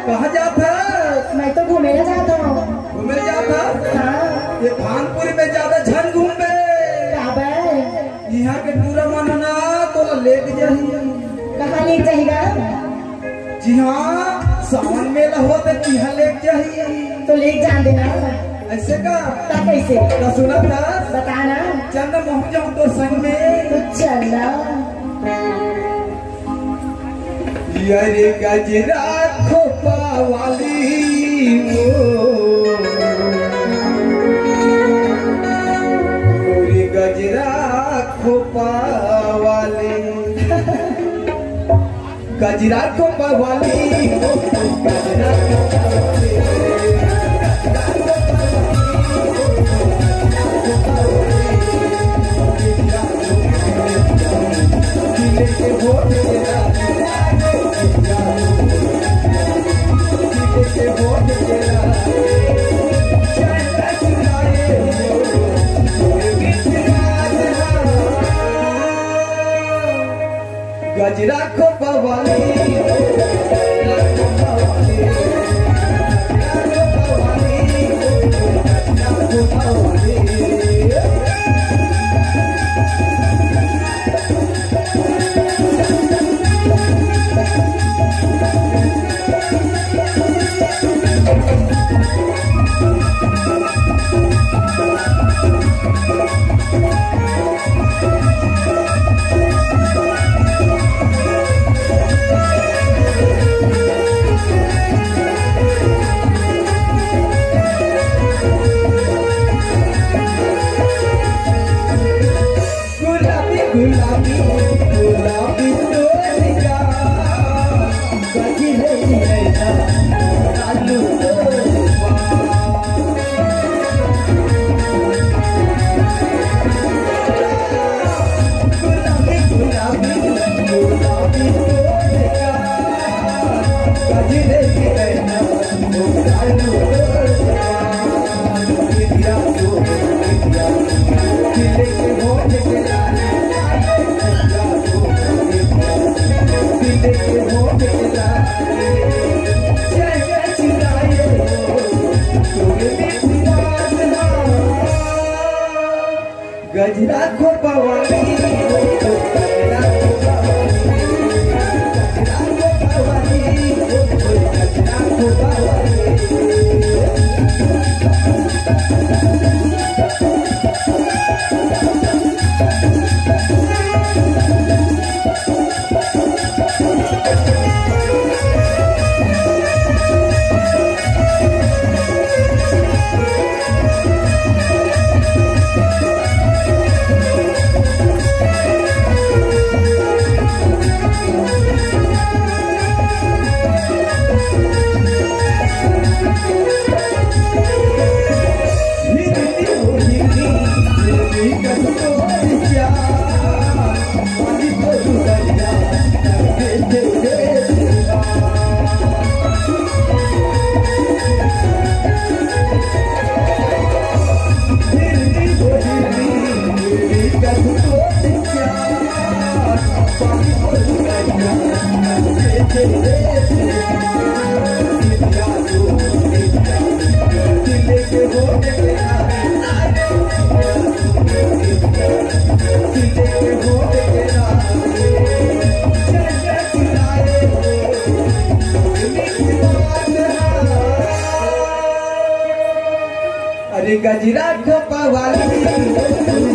कहाँ जाता? मैं तो घूमे जाता हूँ। घूमे जाता? हाँ। ये भानपुर में ज्यादा झन घूमे। यहाँ के पूरा मनना तो लेके जाही। कहाँ लेके जाएगा? जी हाँ, सावन मेला हो तो यहाँ लेके जाही। तो लेके जान देना। ऐसे का? कैसे? तो सुना था? बताना। चल मैं जाऊँ तो संग में। तो चला। यारे गजरा खोपा वाली मोरी गजरा खोपा वाली गजरा खोपा वाली गजरा गजरा खोपा वाली गुलाबी गुलाबी तोरिया गजरे नैना आलू गुलाबी गुलाबी गुलाबी तोरिया गजरे नैना आलू विद्या तो विद्या खिले के होठ के गजरा खोपा वाली गजरा खोपा वाली गजरा खोपा वाली अरे गजरा खोपा वाली